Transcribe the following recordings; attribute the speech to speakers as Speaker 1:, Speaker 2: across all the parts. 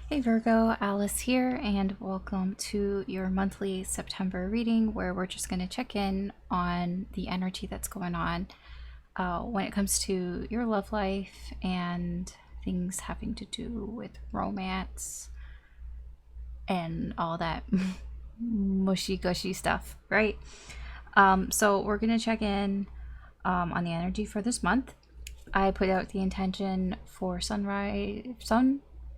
Speaker 1: Hey Virgo, Alice here, and welcome to your monthly September reading where we're just going to check in on the energy that's going on when it comes to your love life and things having to do with romance and all that mushy gushy stuff, right? So we're going to check in on the energy for this month. I put out the intention for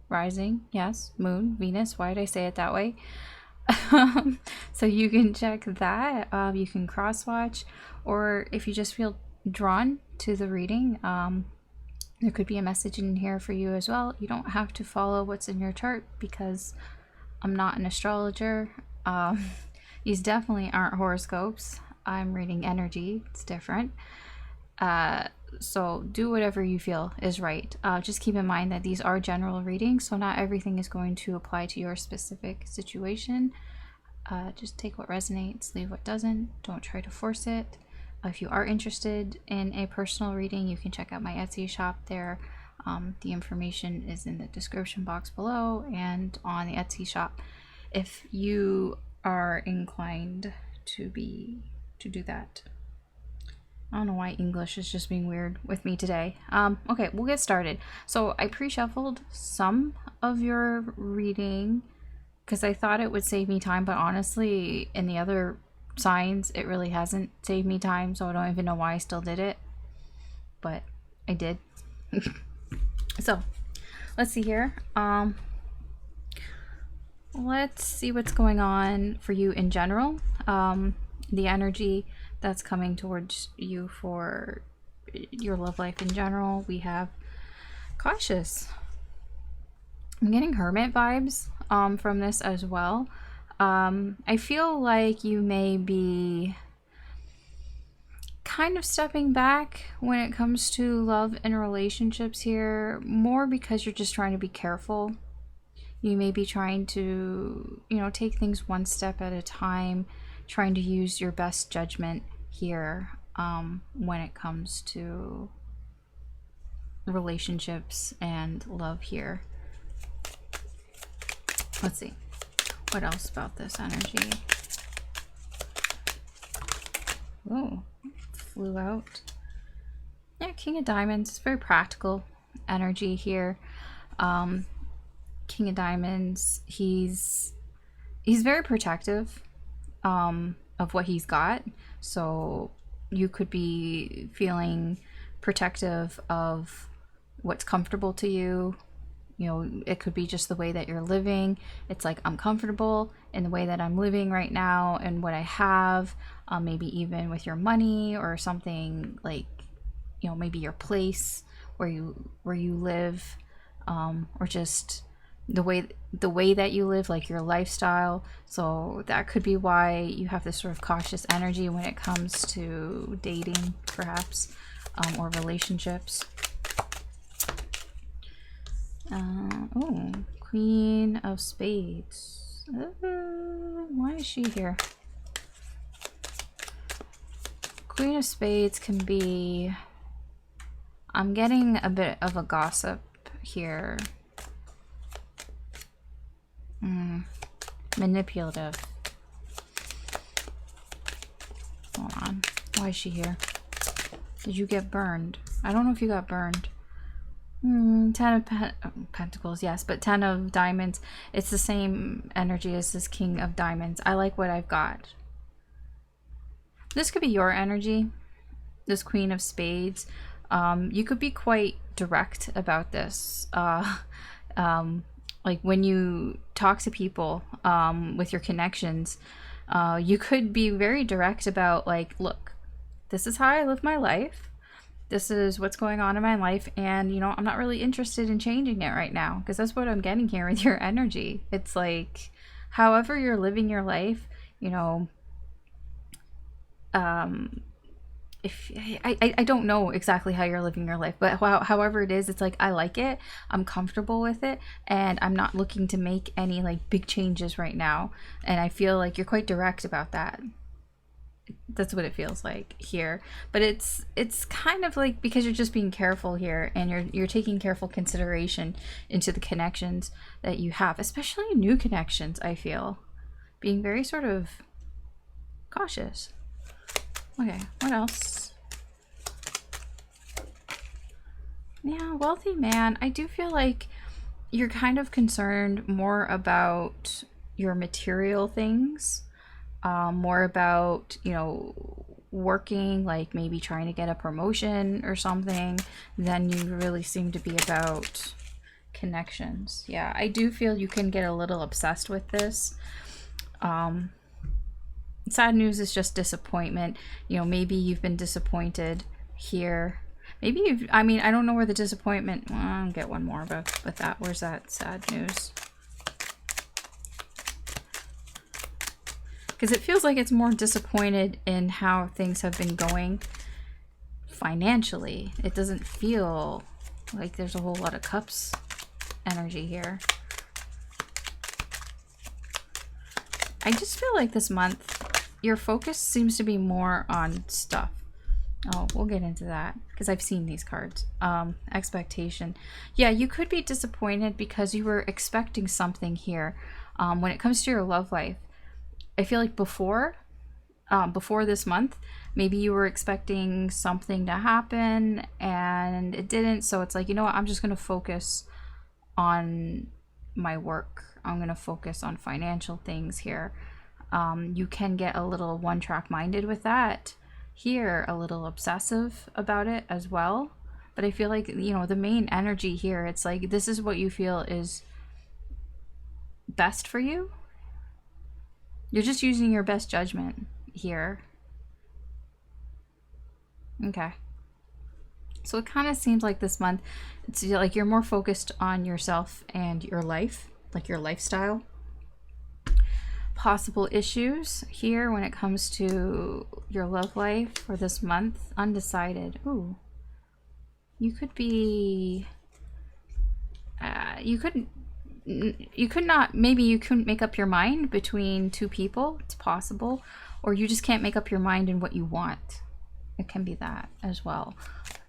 Speaker 1: rising, yes, moon, Venus. Why did I say it that way? So you can check that. You can cross watch, or if you just feel drawn to the reading, there could be a message in here for you as well. You don't have to follow what's in your chart because I'm not an astrologer. These definitely aren't horoscopes. I'm reading energy. It's different. So do whatever you feel is right. Just keep in mind that these are general readings, so not everything is going to apply to your specific situation. Just take what resonates, leave what doesn't. Don't try to force it. If you are interested in a personal reading, you can check out my Etsy shop there. The information is in the description box below and on the Etsy shop if you are inclined to do that. I don't know why English is just being weird with me today. Okay, we'll get started. So I pre-shuffled some of your reading because I thought it would save me time, but honestly, in the other signs, it really hasn't saved me time, so I don't even know why I still did it. But I did. So, let's see here. Let's see what's going on for you in general. The energy that's coming towards you for your love life in general. We have cautious. I'm getting hermit vibes from this as well. I feel like you may be kind of stepping back when it comes to love and relationships here, more because you're just trying to be careful. You may be trying to, take things one step at a time, trying to use your best judgment here when it comes to relationships and love here. Let's see. What else about this energy? Oh, flew out. Yeah, King of Diamonds. It's very practical energy here. King of Diamonds, he's very protective of what he's got. So you could be feeling protective of what's comfortable to you. It could be just the way that you're living. It's like, I'm comfortable in the way that I'm living right now and what I have, maybe even with your money or something like, maybe your place where you live, or just the way that you live, like your lifestyle. So that could be why you have this sort of cautious energy when it comes to dating, perhaps, or relationships. Oh, Queen of Spades. Why is she here? Queen of Spades can be... I'm getting a bit of a gossip here. Manipulative. Hold on. Why is she here? Did you get burned? I don't know if you got burned. 10 of Pentacles, yes, but 10 of Diamonds. It's the same energy as this King of Diamonds. I like what I've got. This could be your energy. This Queen of Spades. You could be quite direct about this. Like when you talk to people with your connections, you could be very direct about, like, look, this is how I live my life. This is what's going on in my life, and I'm not really interested in changing it right now, because that's what I'm getting here with your energy. It's like, however you're living your life, if I don't know exactly how you're living your life, but however it is, it's like, I like it, I'm comfortable with it, and I'm not looking to make any like big changes right now. And I feel like you're quite direct about that. That's what it feels like here. But it's kind of like, because you're just being careful here, and you're taking careful consideration into the connections that you have, especially new connections. I feel being very sort of cautious. Okay, what else? Yeah, wealthy man. I do feel like you're kind of concerned more about your material things, more about, you know, working, like maybe trying to get a promotion or something, than you really seem to be about connections. Yeah, I do feel you can get a little obsessed with this. Sad news is just disappointment. You know, maybe you've been disappointed here. Maybe you've, I mean, I don't know where the disappointment, well, I'll get one more about that. Where's that sad news? Because it feels like it's more disappointed in how things have been going financially. It doesn't feel like there's a whole lot of cups energy here. I just feel like this month, your focus seems to be more on stuff. Oh, we'll get into that because I've seen these cards. Expectation. Yeah, you could be disappointed because you were expecting something here. When it comes to your love life, I feel like before this month, maybe you were expecting something to happen and it didn't. So it's like, you know what? I'm just going to focus on my work. I'm going to focus on financial things here. You can get a little one-track minded with that. Here, a little obsessive about it as well. But I feel like, you know, the main energy here, it's like this is what you feel is best for you. You're just using your best judgment here. Okay. So it kind of seems like this month, it's like you're more focused on yourself and your life, like your lifestyle. Possible issues here when it comes to your love life for this month. Undecided. Ooh. You could be... you could not, maybe you couldn't make up your mind between two people. It's possible. Or you just can't make up your mind in what you want. It can be that as well.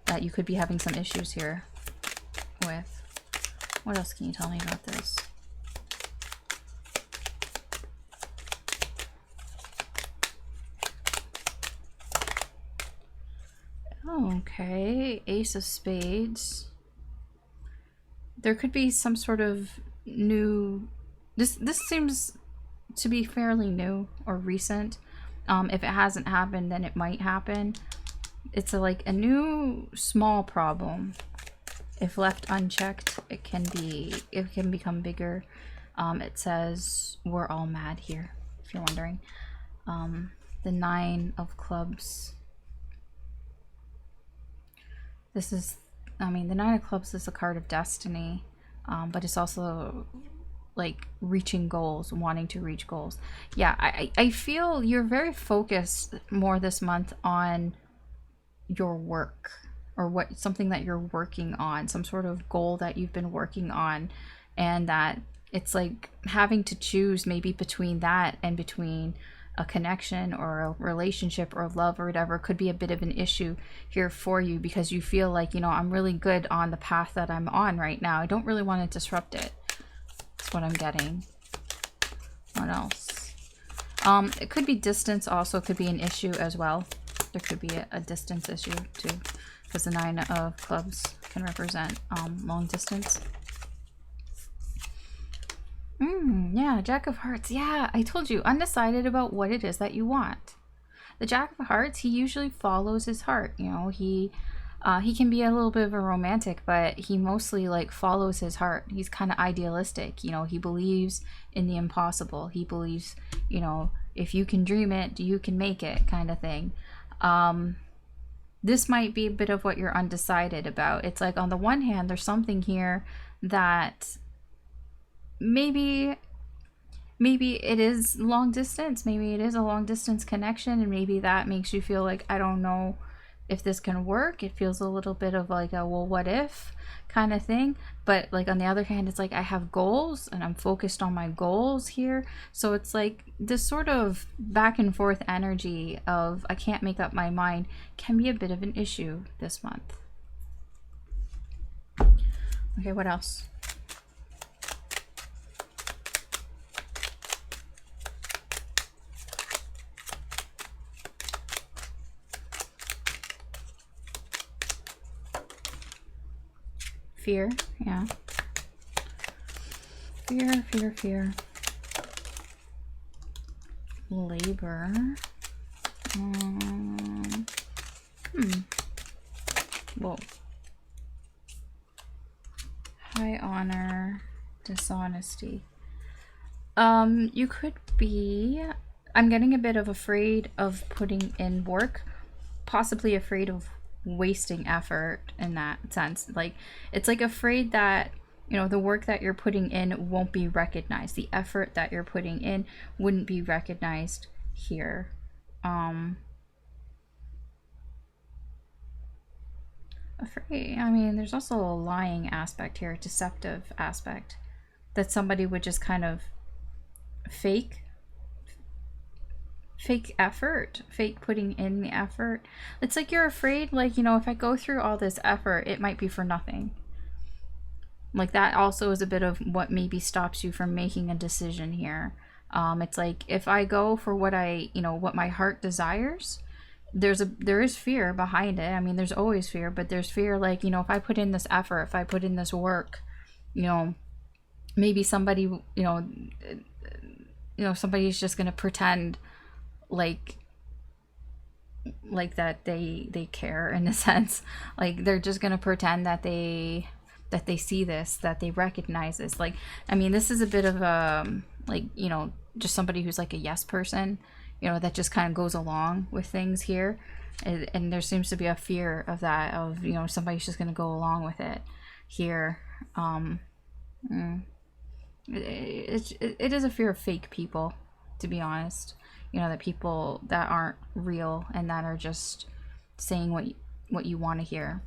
Speaker 1: That you could be having some issues here with. What else can you tell me about this? Okay, Ace of Spades. There could be some sort of new... This seems to be fairly new or recent. If it hasn't happened, then it might happen. It's like a new small problem. If left unchecked, it can become bigger. It says we're all mad here, if you're wondering. The 9 of Clubs. This is, I mean, the 9 of Clubs is a card of destiny, but it's also like reaching goals, wanting to reach goals. Yeah, I feel you're very focused more this month on your work, or something that you're working on, some sort of goal that you've been working on, and that it's like having to choose maybe between that and between a connection or a relationship or love or whatever could be a bit of an issue here for you, because you feel like, you know, I'm really good on the path that I'm on right now. I don't really want to disrupt it. That's what I'm getting. What else? It could be distance also could be an issue as well. There could be a distance issue too, because the 9 of Clubs can represent long distance. Yeah, Jack of Hearts. Yeah, I told you, undecided about what it is that you want. The Jack of Hearts, he usually follows his heart. You know, he can be a little bit of a romantic, but he mostly like follows his heart. He's kind of idealistic. You know, he believes in the impossible. He believes, you know, if you can dream it, you can make it, kind of thing. This might be a bit of what you're undecided about. It's like, on the one hand, there's something here that maybe it is long distance. Maybe it is a long distance connection, and maybe that makes you feel like, I don't know if this can work. It feels a little bit of like a, well, what if kind of thing. But like on the other hand, it's like I have goals and I'm focused on my goals here. So it's like this sort of back and forth energy of I can't make up my mind can be a bit of an issue this month. Okay, what else? Fear, yeah. Fear. Labor. Whoa. High honor, dishonesty. You could be, I'm getting a bit of afraid of putting in work, possibly afraid of wasting effort in that sense. Like, it's like afraid that, you know, the work that you're putting in won't be recognized. The effort that you're putting in wouldn't be recognized here. Afraid, I mean, there's also a lying aspect here, a deceptive aspect, that somebody would just kind of fake effort, fake putting in the effort. It's like you're afraid, like, you know, if I go through all this effort, it might be for nothing. Like, that also is a bit of what maybe stops you from making a decision here. It's like, if I go for what I, you know, what my heart desires, there is fear behind it. I mean, there's always fear, but there's fear like, you know, if I put in this effort, if I put in this work, you know, maybe somebody, you know, somebody's just gonna pretend like that they care, in a sense. Like, they're just gonna pretend that they see this, that they recognize this. Like, I mean, this is a bit of a, like, you know, just somebody who's like a yes person, you know, that just kind of goes along with things here. And there seems to be a fear of that, of, you know, somebody's just going to go along with it here. It is a fear of fake people, to be honest. You know, that people that aren't real and that are just saying what you want to hear.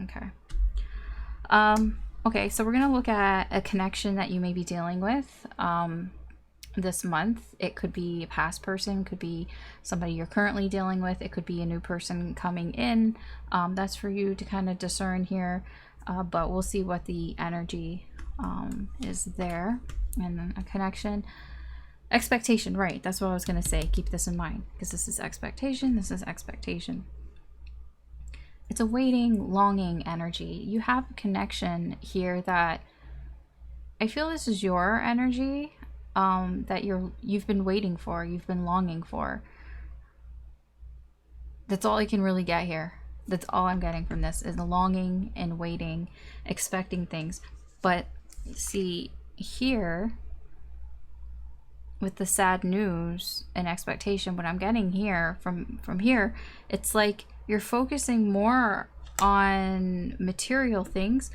Speaker 1: Okay. Okay, so we're going to look at a connection that you may be dealing with this month. It could be a past person, could be somebody you're currently dealing with, it could be a new person coming in. That's for you to kind of discern here, but we'll see what the energy is there. And then a connection. Expectation, right, that's what I was going to say. Keep this in mind, because this is expectation, this is expectation. It's a waiting, longing energy. You have a connection here that I feel this is your energy, that you've been waiting for, you've been longing for. That's all I can really get here. That's all I'm getting from this, is the longing and waiting, expecting things. But see, here with the sad news and expectation, what I'm getting here from here, it's like you're focusing more on material things,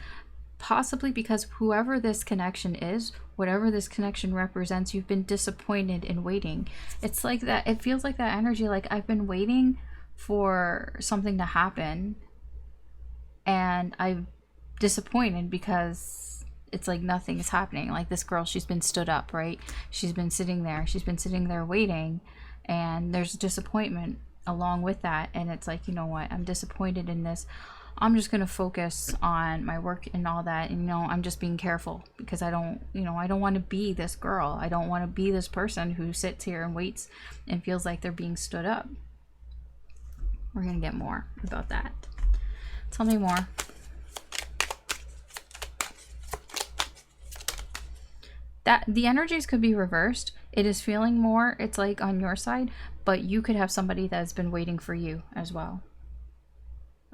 Speaker 1: possibly because whoever this connection is, whatever this connection represents, you've been disappointed in waiting. It's like that, it feels like that energy, like I've been waiting for something to happen and I'm disappointed because it's like nothing is happening. Like this girl, she's been stood up, right? She's been sitting there waiting, and there's disappointment along with that. And it's like, you know what, I'm disappointed in this. I'm just gonna focus on my work and all that, and, you know, I'm just being careful because I don't want to be this girl. I don't want to be this person who sits here and waits and feels like they're being stood up. We're gonna get more about that. Tell me more. That the energies could be reversed. It is feeling more, it's like on your side, but you could have somebody that's been waiting for you as well.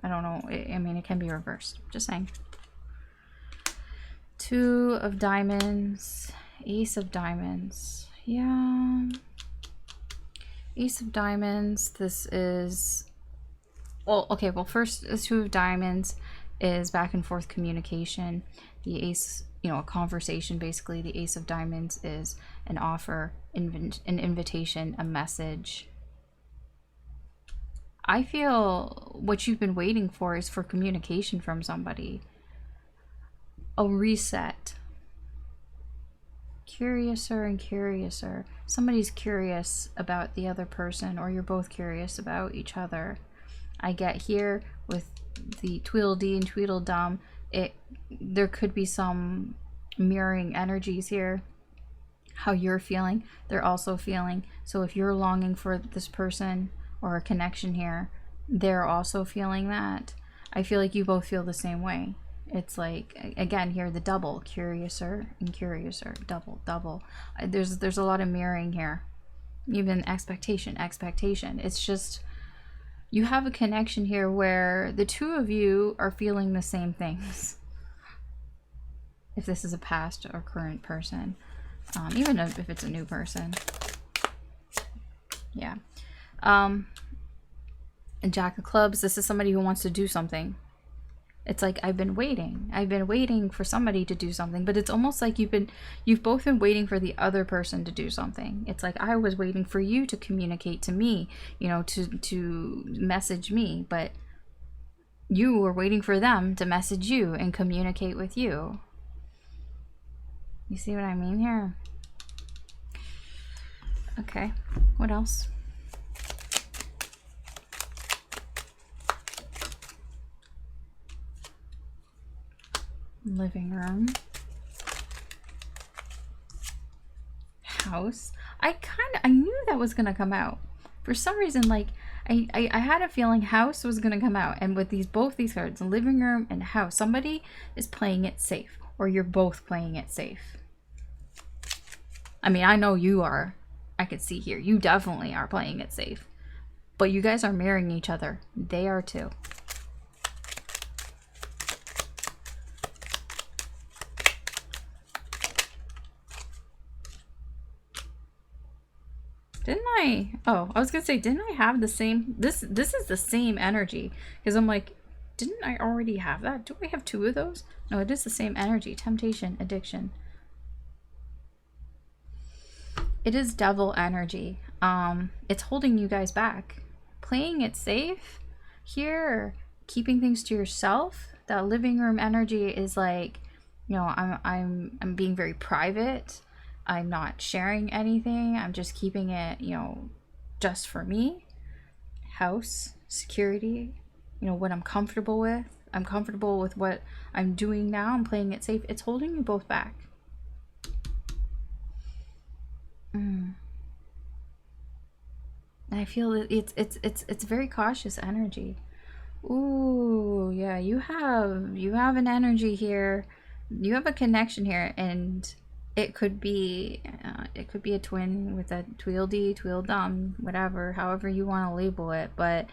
Speaker 1: I don't know. I mean, it can be reversed. Just saying. Two of Diamonds. Ace of Diamonds. Yeah. Ace of Diamonds. This is... Well, okay. Well, first, the Two of Diamonds is back and forth communication. The Ace, you know, a conversation, basically. The Ace of Diamonds is an offer, an invitation, a message. I feel what you've been waiting for is for communication from somebody. A reset. Curiouser and curiouser. Somebody's curious about the other person, or you're both curious about each other. I get here with the Tweedledee and Tweedledum, there could be some mirroring energies here. How you're feeling, they're also feeling. So if you're longing for this person or a connection here, they're also feeling that. I feel like you both feel the same way. It's like, again, here the double, curiouser and curiouser, double. There's a lot of mirroring here. Even expectation. It's just, you have a connection here where the two of you are feeling the same things. If this is a past or current person, even if it's a new person. Yeah. A Jack of Clubs, this is somebody who wants to do something. It's like, I've been waiting for somebody to do something, but it's almost like you've both been waiting for the other person to do something. It's like, I was waiting for you to communicate to me, you know, to message me, but you were waiting for them to message you and communicate with you. You see what I mean here? Okay, what else? Living room. House. I knew that was gonna come out. For some reason, like, I had a feeling house was gonna come out. And with both these cards, living room and house, somebody is playing it safe. Or you're both playing it safe. I mean, I know you are. I could see here. You definitely are playing it safe. But you guys are marrying each other. They are too. Didn't I? Oh, I was gonna say, didn't I have the same? This is the same energy. Because I'm like, didn't I already have that? Do I have two of those? No, it is the same energy. Temptation, addiction. It is devil energy. It's holding you guys back. Playing it safe here, keeping things to yourself. That living room energy is like, you know, I'm being very private. I'm not sharing anything. I'm just keeping it, you know, just for me. House, security, you know, what I'm comfortable with. I'm comfortable with what I'm doing now. I'm playing it safe. It's holding you both back. And I feel that it's very cautious energy. Ooh, yeah, you have an energy here. You have a connection here, and it could be a twin with a Tweedledee, Tweedledum, whatever, however you want to label it, but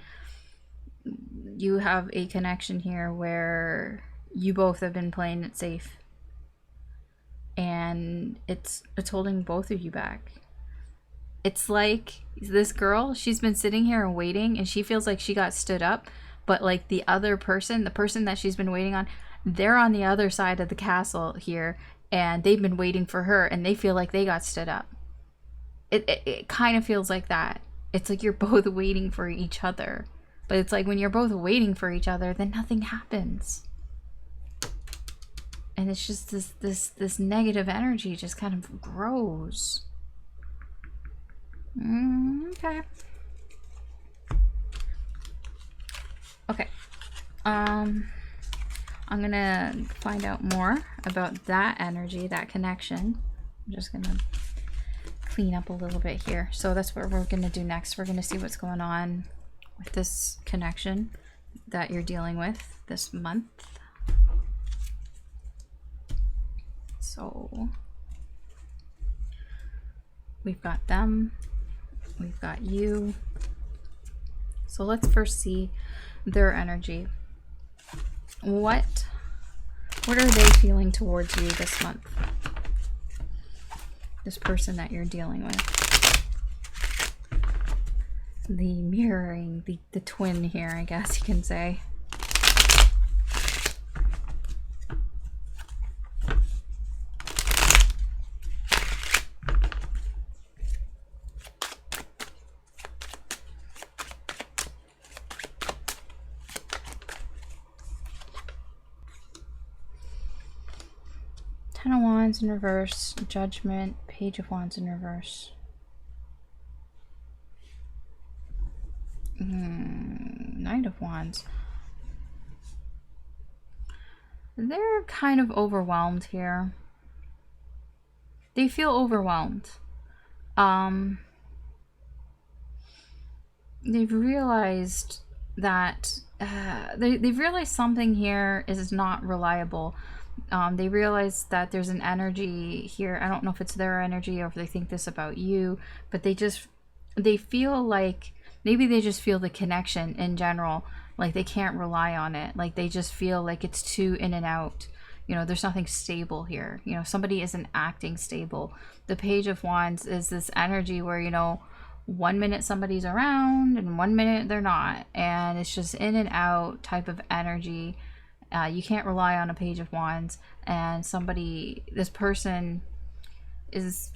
Speaker 1: you have a connection here where you both have been playing it safe. And it's holding both of you back. It's like this girl, she's been sitting here and waiting, and she feels like she got stood up, but like the other person, the person that she's been waiting on, they're on the other side of the castle here, and they've been waiting for her, and they feel like they got stood up. It kind of feels like that. It's like you're both waiting for each other. But it's like when you're both waiting for each other, then nothing happens. And it's just this negative energy just kind of grows. Okay. Okay. I'm gonna find out more about that energy, that connection. I'm just gonna clean up a little bit here. So that's what we're gonna do next. We're gonna see what's going on with this connection that you're dealing with this month. So we've got them, we've got you. So let's first see their energy. What are they feeling towards you this month? This person that you're dealing with. The mirroring, the twin here, I guess you can say. Ten of Wands in reverse, Judgment, Page of Wands in reverse. Knight of Wands. They're kind of overwhelmed here. They feel overwhelmed. They've realized that they've realized something here is not reliable. They realize that there's an energy here. I don't know if it's their energy or if they think this about you, but they feel like maybe they just feel the connection in general, like they can't rely on it. Like they just feel like it's too in and out. You know, there's nothing stable here. You know, somebody isn't acting stable. The Page of Wands is this energy where, you know, 1 minute somebody's around and 1 minute they're not. And it's just in and out type of energy. You can't rely on a Page of Wands. And this person is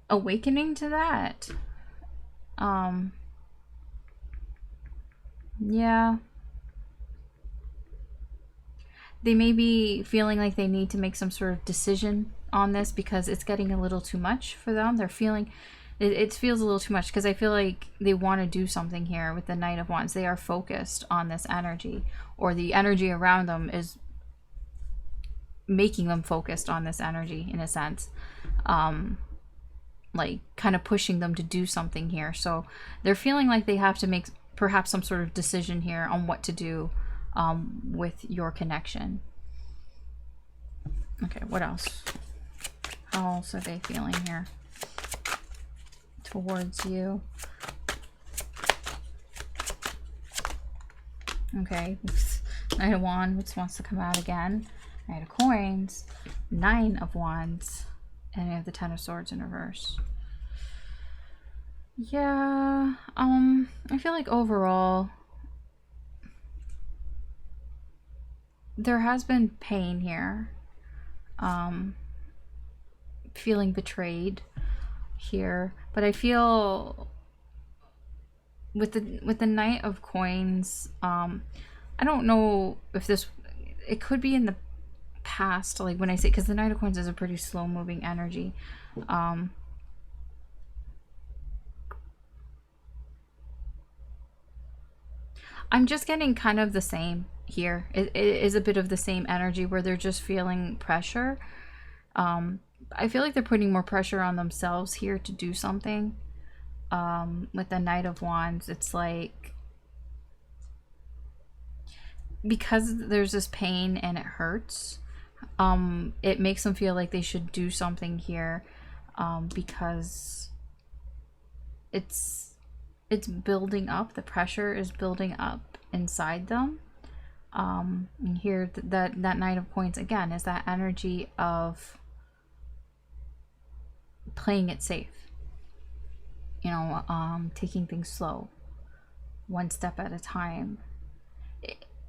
Speaker 1: awakening to that. Yeah. They may be feeling like they need to make some sort of decision on this because it's getting a little too much for them. They're feeling, it feels a little too much because I feel like they want to do something here with the Knight of Wands. They are focused on this energy, or the energy around them is making them focused on this energy in a sense. Like kind of pushing them to do something here. So they're feeling like they have to make perhaps some sort of decision here on what to do with your connection. Okay, what else? How else are they feeling here towards you? Okay, Knight of Wands wants to come out again. Knight of Coins, Nine of Wands, and we have the Ten of Swords in reverse. Yeah, I feel like overall there has been pain here. Feeling betrayed here, but I feel with the Knight of Coins, I don't know if it could be in the past, like when I say, because the Knight of Coins is a pretty slow moving energy. I'm just getting kind of the same here. It is a bit of the same energy where they're just feeling pressure. I feel like they're putting more pressure on themselves here to do something. With the Knight of Wands, it's like, because there's this pain and it hurts, it makes them feel like they should do something here, because it's building up. The pressure is building up inside them. And here that Knight of Coins again is that energy of playing it safe, you know, taking things slow, one step at a time.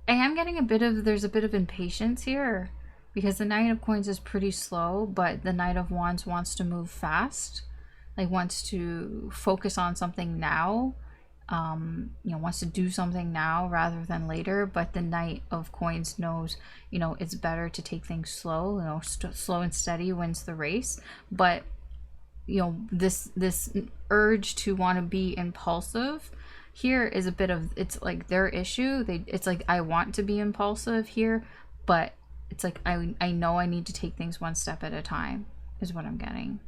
Speaker 1: I am getting there's a bit of impatience here, because the Knight of Coins is pretty slow, but the Knight of Wands wants to move fast, like wants to focus on something now, you know, wants to do something now rather than later. But the Knight of Coins knows, you know, it's better to take things slow. You know, slow and steady wins the race. But you know, this urge to want to be impulsive here is a bit of, it's like their issue. It's like, I want to be impulsive here, but it's like I know I need to take things one step at a time is what I'm getting.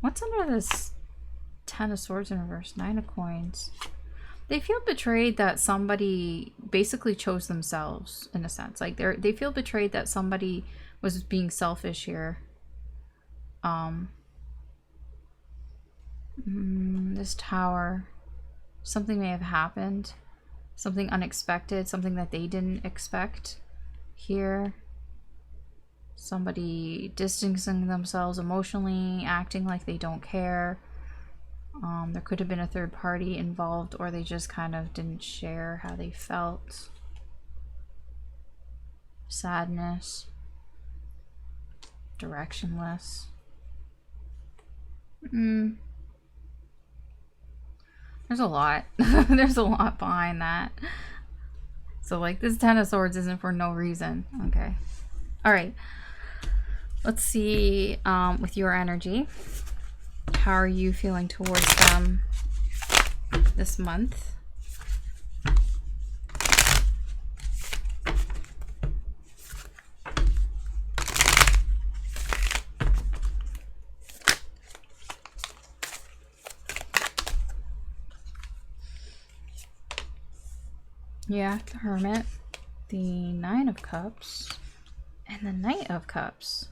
Speaker 1: What's under this Ten of Swords in reverse? Nine of Coins. They feel betrayed that somebody basically chose themselves, in a sense. Like they feel betrayed that somebody was being selfish here. This Tower, something may have happened, something unexpected, something that they didn't expect here. Somebody distancing themselves emotionally, acting like they don't care. There could have been a third party involved, or they just kind of didn't share how they felt. Sadness, directionless. There's a lot. There's a lot behind that. So like this Ten of Swords isn't for no reason. Okay. All right. Let's see with your energy. How are you feeling towards them this month? Yeah, the Hermit, the Nine of Cups, and the Knight of Cups.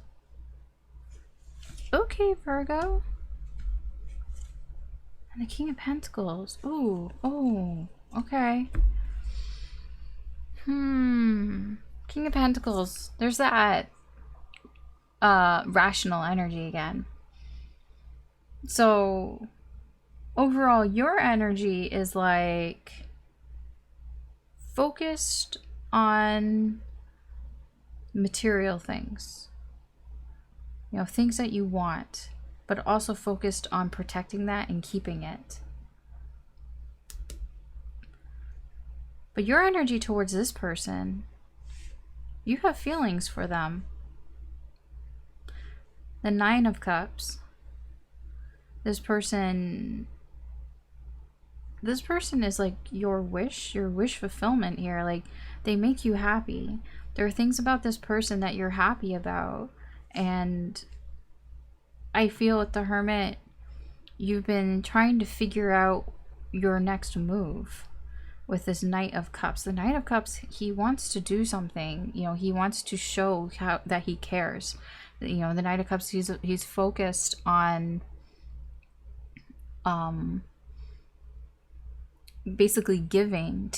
Speaker 1: Okay, Virgo. And the King of Pentacles. Ooh, oh, okay. King of Pentacles. There's that rational energy again. So overall, your energy is like focused on material things, you know, things that you want, but also focused on protecting that and keeping it. But your energy towards this person, you have feelings for them. The Nine of Cups. This person is like your wish fulfillment here. Like, they make you happy. There are things about this person that you're happy about. And I feel with the Hermit, you've been trying to figure out your next move with this Knight of Cups. The Knight of Cups, he wants to do something. You know, he wants to show that he cares. You know, the Knight of Cups, he's focused on basically giving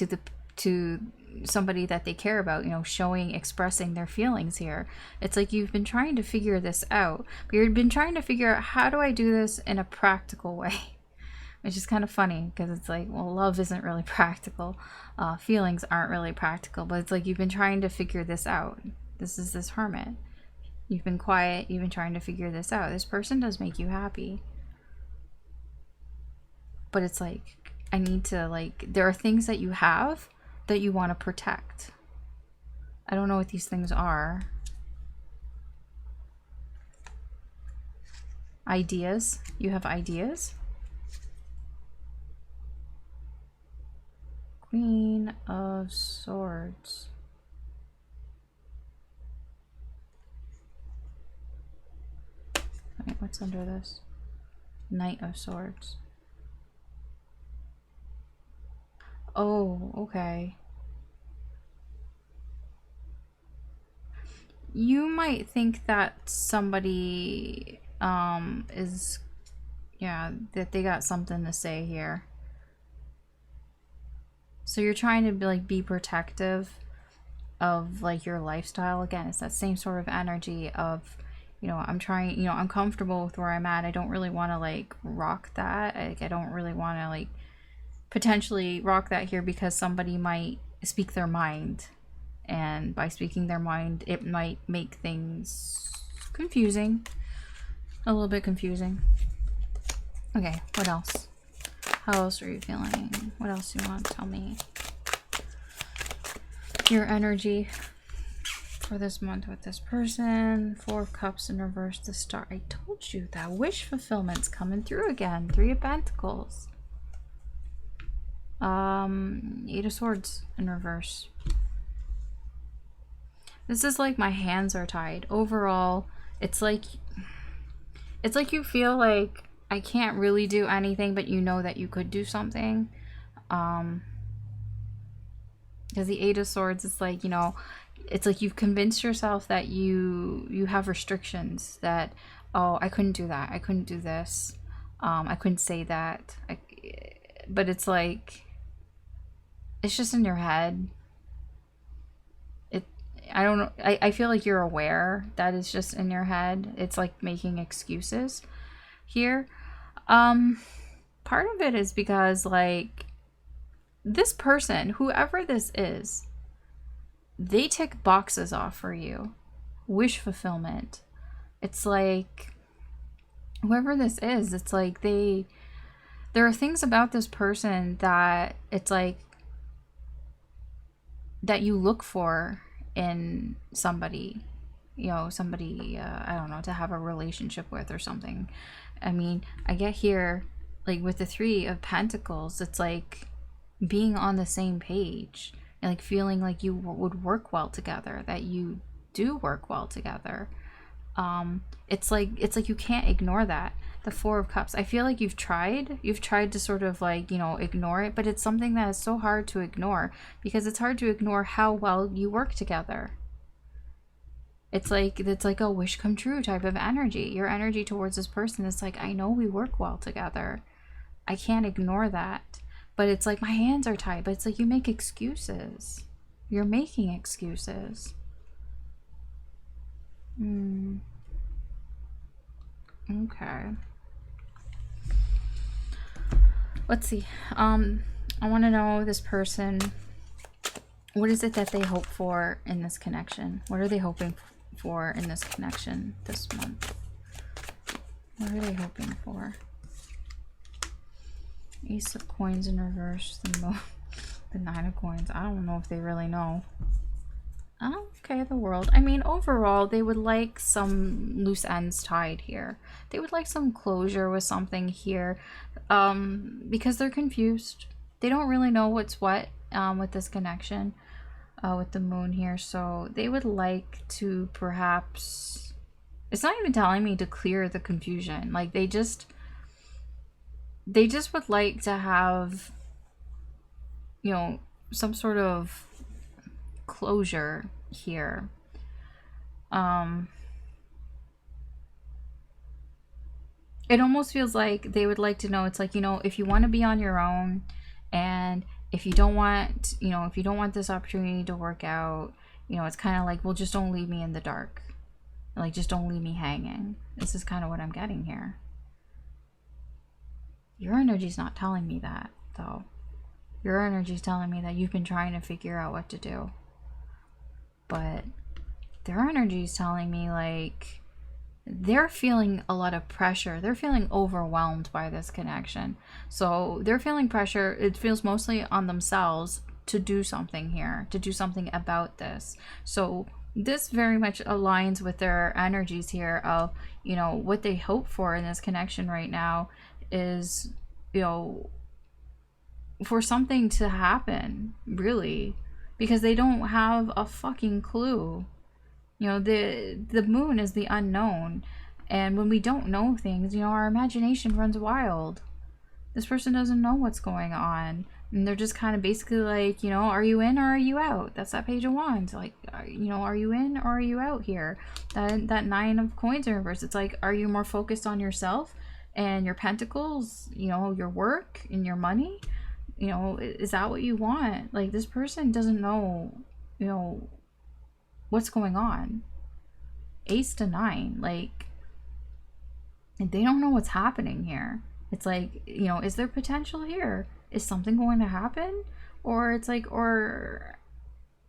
Speaker 1: to somebody that they care about, you know, expressing their feelings here. It's like you've been trying to figure this out, but you've been trying to figure out, how do I do this in a practical way? Which is kind of funny, because it's like, well, love isn't really practical, feelings aren't really practical, but it's like you've been trying to figure this out. This is this Hermit. You've been quiet, you've been trying to figure this out. This person does make you happy, but it's like, I need to, like, there are things that you have that you want to protect. I don't know what these things are. Ideas. You have ideas. Queen of Swords. Wait, what's under this? Knight of Swords. Oh, okay. You might think that somebody is, yeah, that they got something to say here. So you're trying to be protective of like your lifestyle. Again, it's that same sort of energy of, you know, I'm trying, you know, I'm comfortable with where I'm at. I don't really want to like rock that. I don't really want to like potentially rock that here, because somebody might speak their mind, and by speaking their mind, it might make things confusing, a little bit confusing. Okay, what else? How else are you feeling? What else do you want to tell me? Your energy for this month with this person. Four of Cups in reverse, the Star. I told you that wish fulfillment's coming through again. Three of Pentacles. Eight of Swords in reverse. This is like my hands are tied. Overall, it's like you feel like I can't really do anything, but you know that you could do something. Because the Eight of Swords is like, you know, it's like you've convinced yourself that you have restrictions, that, oh, I couldn't do that, I couldn't do this, I couldn't say that, but it's like, it's just in your head. I don't know. I feel like you're aware that it's just in your head. It's like making excuses here. Part of it is because like this person, whoever this is, they tick boxes off for you. Wish fulfillment. It's like whoever this is, it's like there are things about this person that it's like that you look for in somebody. you know, somebody, I don't know, to have a relationship with or something. I mean, I get here, like with the Three of Pentacles, it's like being on the same page and like feeling like you would work well together, that you do work well together. It's like you can't ignore that. The Four of Cups, I feel like you've tried to sort of like, you know, ignore it, but it's something that is so hard to ignore, because it's hard to ignore how well you work together. It's like a wish come true type of energy. Your energy towards this person is like, I know we work well together, I can't ignore that. But it's like my hands are tied. But it's like you make excuses. You're making excuses. Okay. Let's see. I want to know this person. What is it that they hope for in this connection? What are they hoping for in this connection this month? What are they hoping for? Ace of Coins in reverse, the Nine of Coins. I don't know if they really know. Oh, okay, the World. I mean, overall, they would like some loose ends tied here. They would like some closure with something here, because they're confused. They don't really know what's what with this connection, with the Moon here. So they would like to perhaps... It's not even telling me to clear the confusion. Like, they just would like to have, you know, some sort of closure here. It almost feels like they would like to know, it's like, you know, if you want to be on your own, and if you don't want, you know, if you don't want this opportunity to work out, you know, it's kind of like, well, just don't leave me in the dark. Like, just don't leave me hanging. This is kind of what I'm getting here. Your energy's not telling me that, though. Your energy's telling me that you've been trying to figure out what to do. But their energy's telling me, like, they're feeling a lot of pressure. They're feeling overwhelmed by this connection. So they're feeling pressure. It feels mostly on themselves to do something here, to do something about this. So this very much aligns with their energies here of, you know, what they hope for in this connection right now is, you know, for something to happen, really, because they don't have a fucking clue. You know, the Moon is the unknown, and when we don't know things, you know, our imagination runs wild. This person doesn't know what's going on, and they're just kind of basically like, you know, are you in or are you out? That's that Page of Wands. Like, you know, are you in or are you out here? That Nine of Coins in reverse. It's like, are you more focused on yourself and your pentacles, you know, your work and your money? You know, is that what you want? Like, this person doesn't know, you know, what's going on. Ace to Nine, like, they don't know what's happening here. It's like, you know, is there potential here? Is something going to happen? Or it's like, or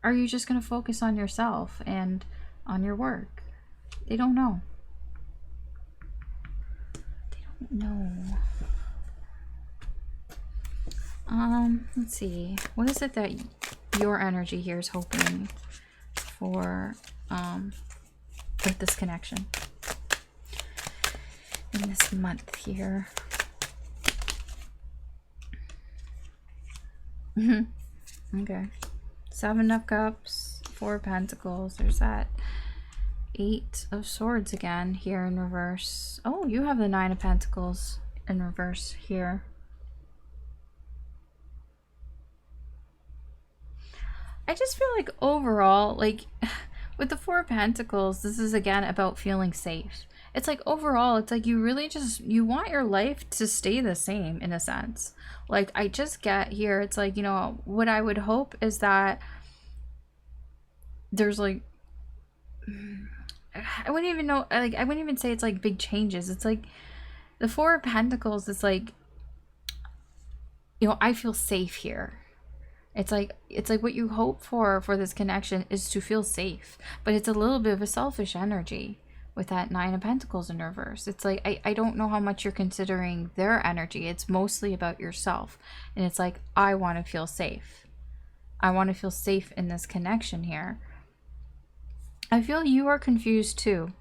Speaker 1: are you just going to focus on yourself and on your work? They don't know. They don't know. Let's see. What is it that your energy here is hoping for with this connection in this month here? Okay. Seven of Cups, Four of Pentacles. There's that Eight of Swords again here in reverse. Oh, you have the Nine of Pentacles in reverse here. I just feel like overall, like, with the Four of Pentacles, this is again about feeling safe. It's like overall, it's like you really just, you want your life to stay the same in a sense. Like, I just get here, it's like, you know, what I would hope is that there's like, I wouldn't even know, like, I wouldn't even say it's like big changes. It's like the Four of Pentacles, it's like, you know, I feel safe here. It's like what you hope for this connection is to feel safe, but it's a little bit of a selfish energy with that Nine of Pentacles in reverse. It's like, I don't know how much you're considering their energy. It's mostly about yourself. And it's like, I want to feel safe. I want to feel safe in this connection here. I feel you are confused too.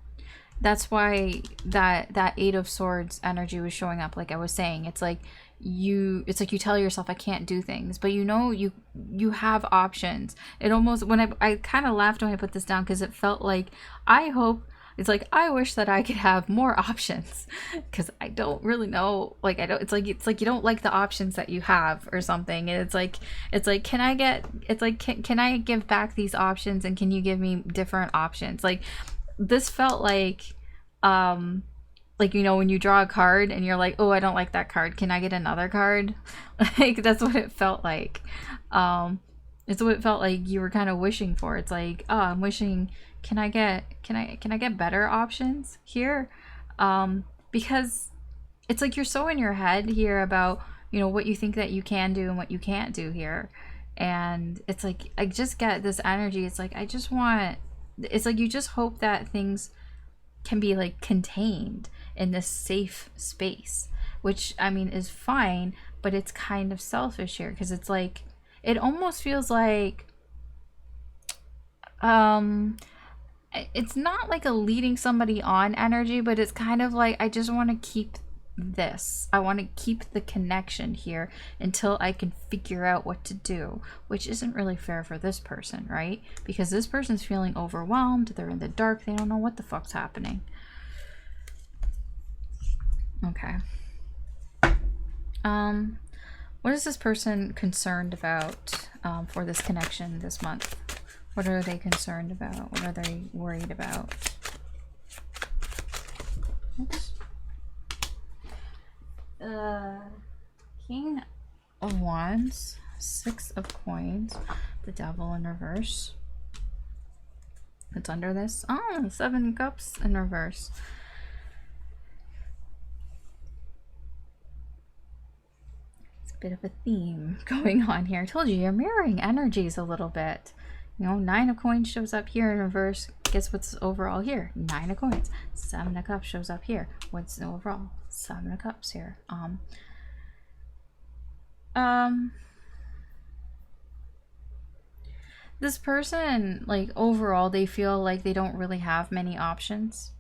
Speaker 1: That's why that Eight of Swords energy was showing up. Like I was saying, it's like you tell yourself I can't do things, but you know you have options. It almost, when I kind of laughed when I put this down, because it felt like I wish that I could have more options, because I don't really know, like I don't, it's like you don't like the options that you have or something. And it's like can I give back these options, and can you give me different options? Like this felt like you know, when you draw a card and you're like, oh, I don't like that card, can I get another card? Like that's what it felt like. It's what it felt like you were kind of wishing for. It's like, oh, I'm wishing, can I get better options here? Because it's like you're so in your head here about, you know, what you think that you can do and what you can't do here. And it's like I just get this energy. It's like it's like you just hope that things can be like contained in this safe space, which I mean is fine, but it's kind of selfish here, because it's like it almost feels like it's not like a leading somebody on energy, but it's kind of like I just want to keep this. I want to keep the connection here until I can figure out what to do, which isn't really fair for this person, right? Because this person's feeling overwhelmed, they're in the dark, they don't know what the fuck's happening. Okay. What is this person concerned about for this connection this month? What are they concerned about? What are they worried about? Oops. King of Wands, Six of Coins, the Devil in reverse. It's under this. Oh, Seven of Cups in reverse. It's a bit of a theme going on here. I told you, you're mirroring energies a little bit. You know, Nine of Coins shows up here in reverse. Guess what's overall here? Nine of Coins. Seven of Cups shows up here. What's the overall? Seven of Cups here. This person, like overall, they feel like they don't really have many options.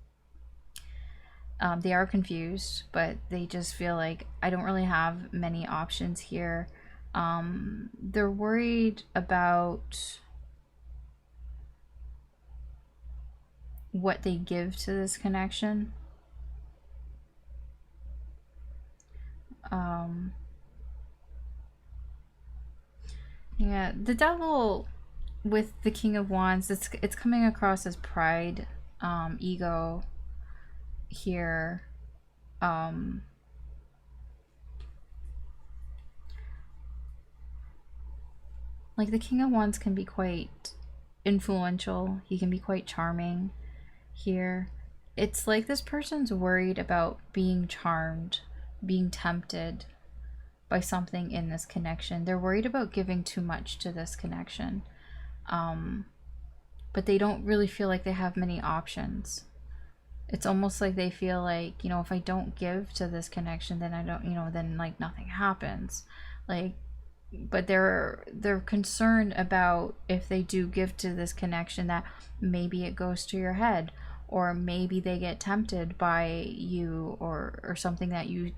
Speaker 1: They are confused, but they just feel like I don't really have many options here. They're worried about what they give to this connection. Yeah, the Devil with the King of Wands, it's coming across as pride, ego here. Like the King of Wands can be quite influential. He can be quite charming here. It's like this person's worried about being charmed, being tempted by something in this connection. They're worried about giving too much to this connection. But they don't really feel like they have many options. It's almost like they feel like, you know, if I don't give to this connection, then I don't, you know, then like nothing happens. Like, but they're concerned about if they do give to this connection that maybe it goes to your head, or maybe they get tempted by you or something that you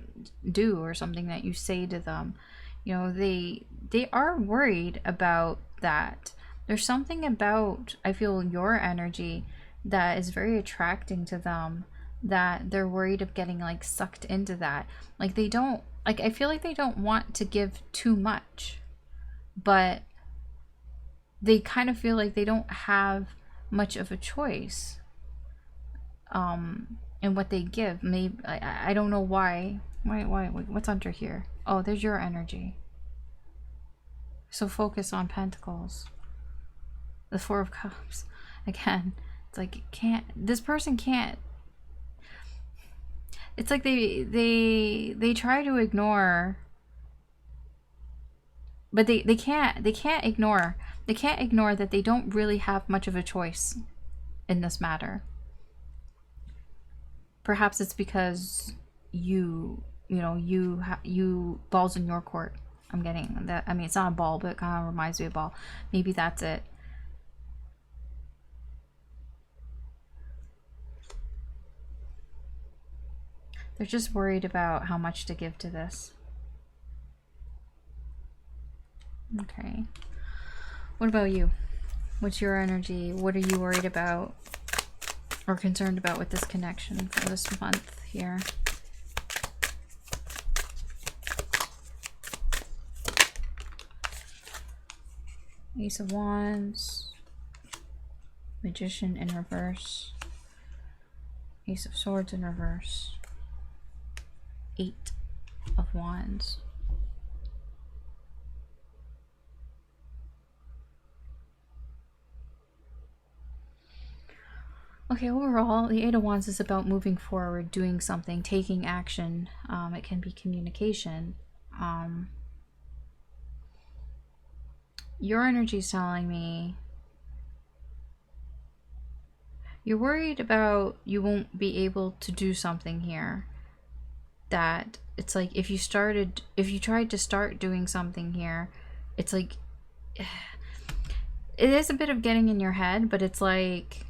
Speaker 1: do or something that you say to them. You know, they are worried about that. There's something about, I feel, your energy that is very attracting to them, that they're worried of getting like sucked into that. Like they don't, like I feel like they don't want to give too much, but they kind of feel like they don't have much of a choice in what they give. Maybe I don't know why. Why what's under here? Oh, there's your energy. So focus on Pentacles. The Four of Cups. Again, it's like this person can't. It's like they try to ignore, but they can't ignore. They can't ignore that they don't really have much of a choice in this matter. Perhaps it's because you ball's in your court. I'm getting that. I mean, it's not a ball, but it kind of reminds me of a ball. Maybe that's it. They're just worried about how much to give to this. Okay. What about you? What's your energy? What are you worried about or concerned about with this connection for this month here? Ace of Wands, Magician in reverse, Ace of Swords in reverse, Eight of Wands. Okay, overall, the Eight of Wands is about moving forward, doing something, taking action. It can be communication. Your energy is telling me you're worried about you won't be able to do something here. That it's like if you tried to start doing something here, it's like it is a bit of getting in your head, but it's like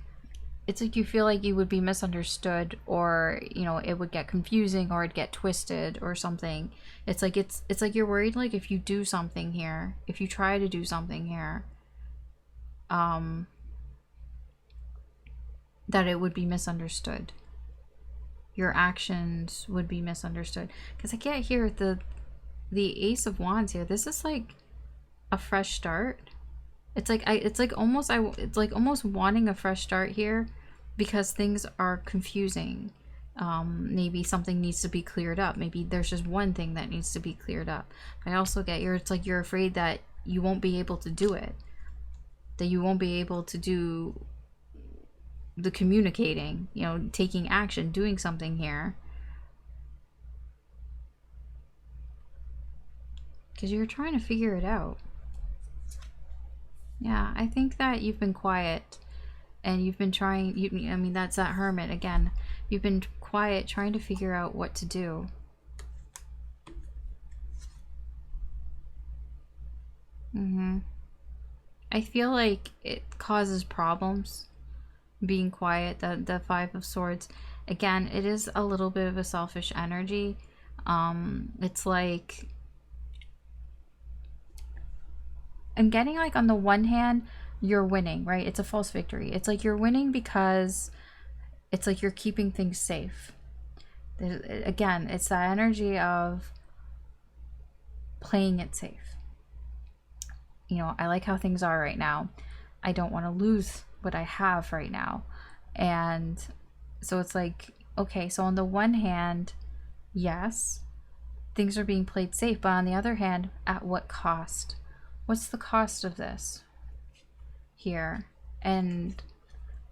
Speaker 1: you feel like you would be misunderstood, or you know, it would get confusing or it'd get twisted or something. It's like you're worried, like if you do something here, if you try to do something here, that it would be misunderstood. Your actions would be misunderstood. Because I get here the Ace of Wands here. This is like a fresh start. It's like almost wanting a fresh start here because things are confusing. Maybe something needs to be cleared up. Maybe there's just one thing that needs to be cleared up. I also get here, it's like you're afraid that you won't be able to do it. That you won't be able to do the communicating, you know, taking action, doing something here. Because you're trying to figure it out. Yeah, I think that you've been quiet and you've been trying, I mean, that's that Hermit again. You've been quiet trying to figure out what to do. I feel like it causes problems being quiet. The Five of Swords, again, it is a little bit of a selfish energy. It's like I'm getting like on the one hand you're winning, right? It's a false victory. It's like you're winning because it's like you're keeping things safe. Again, it's that energy of playing it safe. You know, I like how things are right now. I don't want to lose what I have right now. And so it's like, okay, so on the one hand, yes, things are being played safe, but on the other hand, at what cost? What's the cost of this here? And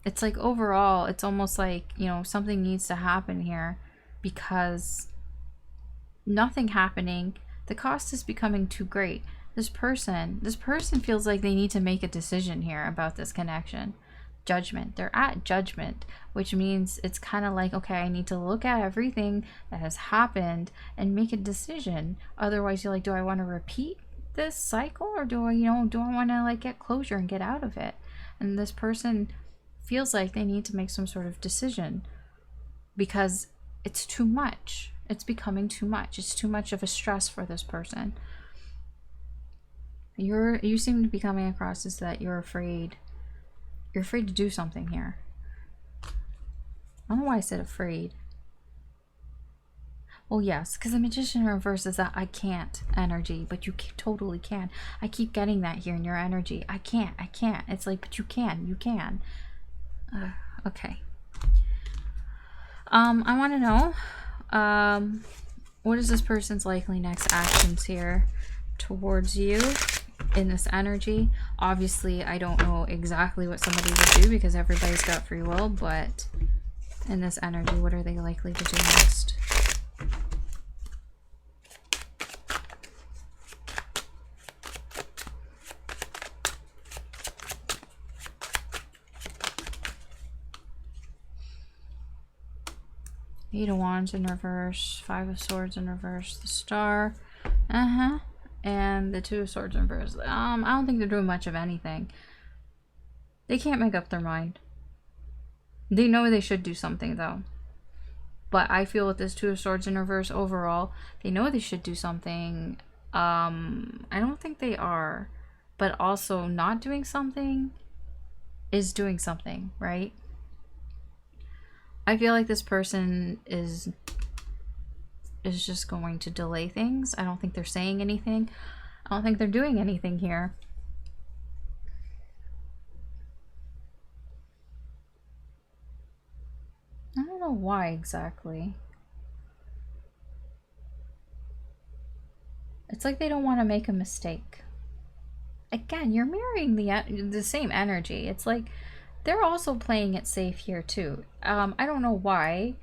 Speaker 1: it's like overall, it's almost like, you know, something needs to happen here because nothing happening, the cost is becoming too great. This person feels like they need to make a decision here about this connection. Judgment. They're at judgment, which means it's kind of like, okay, I need to look at everything that has happened and make a decision. Otherwise, you're like, do I want to repeat this cycle, or do I want to like get closure and get out of it? And this person feels like they need to make some sort of decision because it's too much. It's becoming too much. It's too much of a stress for this person. You seem to be coming across as that you're afraid. You're afraid to do something here. I don't know why I said afraid. Well, yes, because the Magician in reverse is that I can't energy, but you totally can. I keep getting that here in your energy. I can't. It's like, but you can. Okay. I want to know, what is this person's likely next actions here towards you in this energy? Obviously, I don't know exactly what somebody would do because everybody's got free will, but in this energy, what are they likely to do next? Eight of Wands in reverse, Five of Swords in reverse, the Star, and the Two of Swords in reverse. I don't think they're doing much of anything. They can't make up their mind. They know they should do something though. But I feel with this Two of Swords in reverse overall, they know they should do something. I don't think they are. But also not doing something is doing something, right? I feel like this person is just going to delay things. I don't think they're saying anything. I don't think they're doing anything here. I don't know why exactly. It's like they don't want to make a mistake. Again, you're mirroring the same energy. It's like they're also playing it safe here too. I don't know why.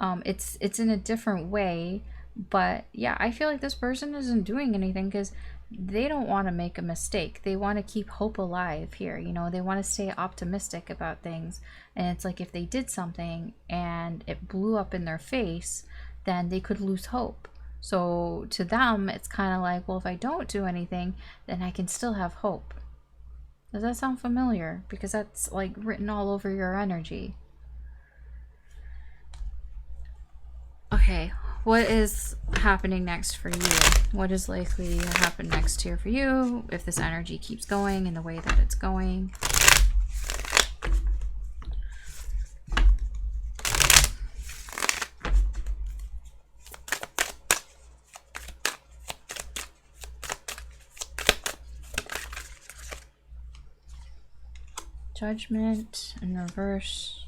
Speaker 1: It's in a different way, but yeah, I feel like this person isn't doing anything because they don't want to make a mistake. They want to keep hope alive here. You know, they want to stay optimistic about things. And it's like if they did something and it blew up in their face, then they could lose hope. So to them, it's kind of like, well, if I don't do anything, then I can still have hope. Does that sound familiar? Because that's like written all over your energy. Okay, what is happening next for you? What is likely to happen next here for you if this energy keeps going in the way that it's going? Judgment in reverse,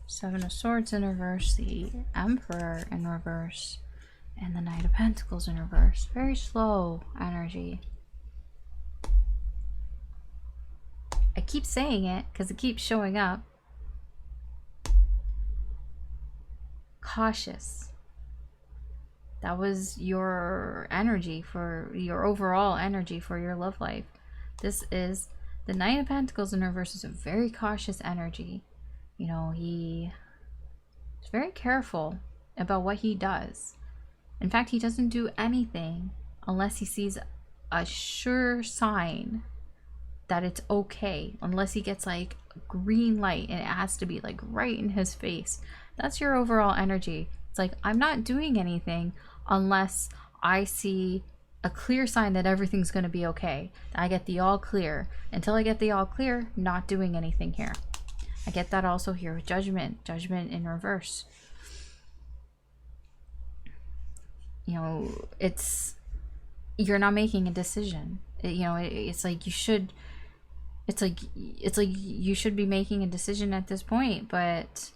Speaker 1: Seven of Swords in reverse, the Emperor in reverse, and the Knight of Pentacles in reverse. Very slow energy. I keep saying it because it keeps showing up. Cautious. That was your energy for your overall energy for your love life. This is the Knight of Pentacles in reverse is a very cautious energy. You know, he is very careful about what he does. In fact, he doesn't do anything unless he sees a sure sign that it's okay. Unless he gets like a green light and it has to be like right in his face. That's your overall energy. It's like, I'm not doing anything unless I see a clear sign that everything's going to be okay. I get the all clear. Until I get the all clear, not doing anything here. I get that also here with Judgment. Judgment in reverse. You know, you're not making a decision. It's like you should. It's like you should be making a decision at this point, but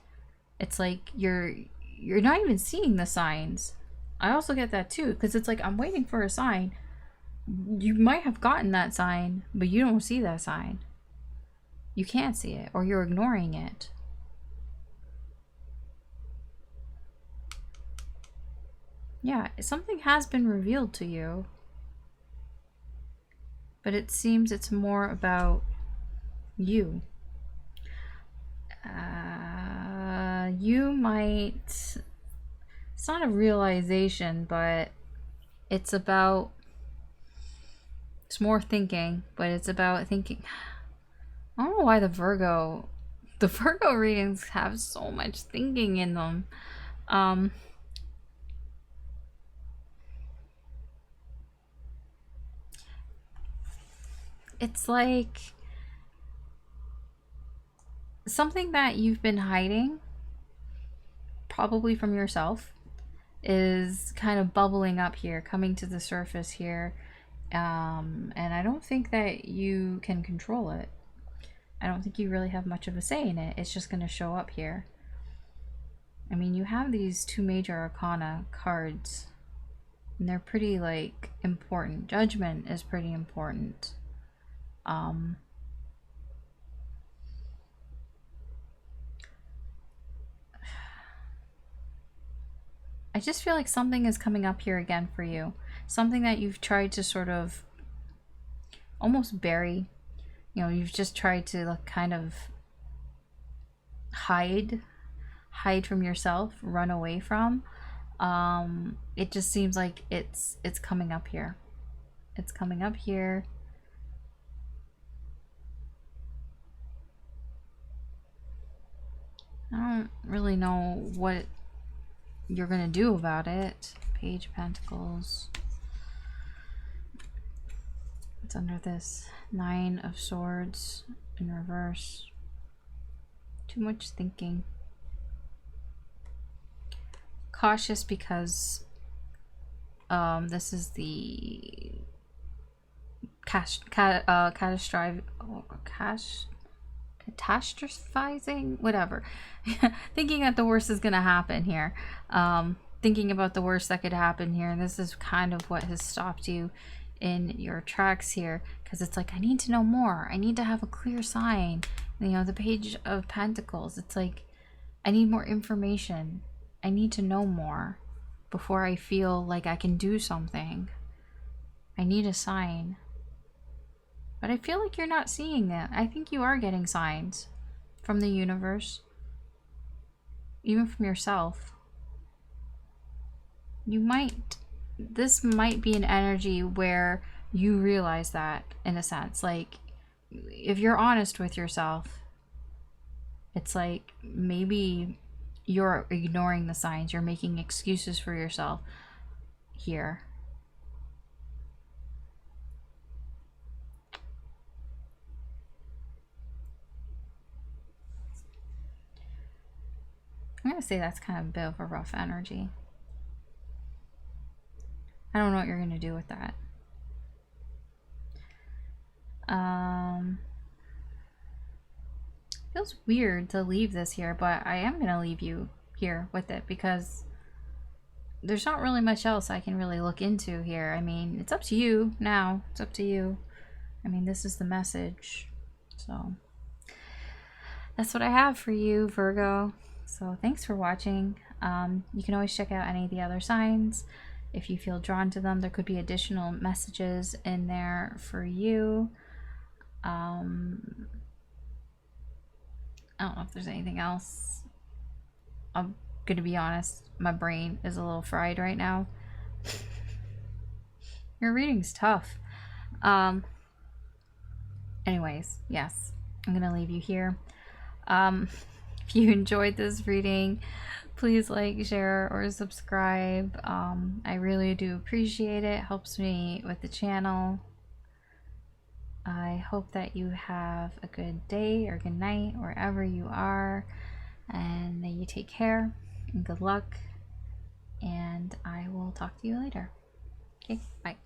Speaker 1: it's like you're not even seeing the signs. I also get that too, because it's like I'm waiting for a sign. You might have gotten that sign, but you don't see that sign. You can't see it, or you're ignoring it. Yeah, something has been revealed to you, but it seems it's more about you. You might... It's not a realization, but it's about... It's more thinking, but it's about thinking... I don't know why the Virgo readings have so much thinking in them. It's like something that you've been hiding, probably from yourself, is kind of bubbling up here, coming to the surface here. And I don't think that you can control it. I don't think you really have much of a say in it. It's just going to show up here. I mean, you have these two major arcana cards, and they're pretty, like, important. Judgment is pretty important. I just feel like something is coming up here again for you. Something that you've tried to sort of almost bury. You know, you've just tried to kind of hide from yourself, run away from. It just seems like it's coming up here. It's coming up here. I don't really know what you're gonna do about it. Page of Pentacles. It's under this 9 of Swords in reverse. Too much thinking. Cautious because this is the catastrophizing, whatever. Thinking that the worst is gonna happen here. Thinking about the worst that could happen here. This is kind of what has stopped you in your tracks here, because it's like, I need to know more. I need to have a clear sign. You know, the Page of Pentacles. It's like, I need more information. I need to know more before I feel like I can do something. I need a sign. But I feel like you're not seeing that. I think you are getting signs from the universe. Even from yourself. You might... This might be an energy where you realize that, in a sense. Like, if you're honest with yourself, it's like maybe you're ignoring the signs. You're making excuses for yourself here. I'm going to say that's kind of a bit of a rough energy. I don't know what you're going to do with that. Feels weird to leave this here, but I am going to leave you here with it because there's not really much else I can really look into here. I mean, it's up to you now. It's up to you. I mean, this is the message. So that's what I have for you, Virgo. So thanks for watching. You can always check out any of the other signs if you feel drawn to them. There could be additional messages in there for you. I don't know if there's anything else. I'm gonna be honest, my brain is a little fried right now. Your reading's tough. Anyways, yes, I'm gonna leave you here. If you enjoyed this reading, please like, share, or subscribe. I really do appreciate it. It helps me with the channel. I hope that you have a good day or good night wherever you are, and that you take care and good luck, and I will talk to you later. Okay, bye.